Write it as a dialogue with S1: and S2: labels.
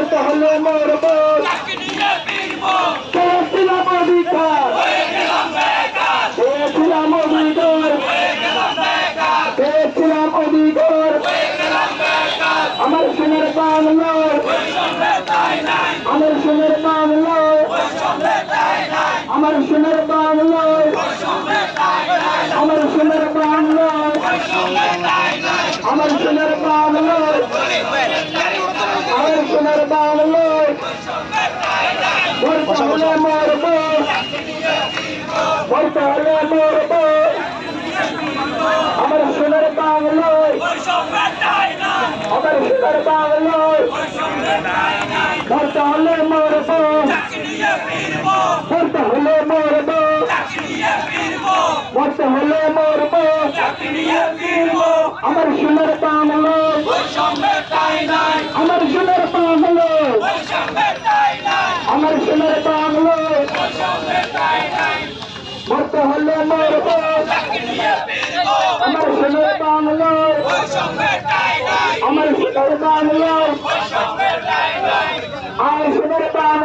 S1: মরতে হলে মরবো, পেয়েছিলাম অধিকার, পেয়েছিলাম অধিকার, পেয়েছিলাম অধিকার, আমার সোনার বাংলায়, আমার সোনার বাংলায়, আমার সোনার বাংলায়, আমার সোনার বাংলায়, আমার সোনার বাংলায়, আমার সোনার বাংলায়, মরতে হলে মরবো, মরতে হলে মরবো, আমার সোনার বাংলায়, আমার সোনার বাংলায়, মরতে হলে মরবো, মরতে হলে মরবো, মরতে হলে মরবো, আমার সোনার বাংলায়, আমার সোনার বাংলায়, আমার সোনার বাংলায়, মরতে হলে মরবো, আমার সোনার বাংলায়, আমার সোনার বাংলায়, আমার সোনার বাংলায়।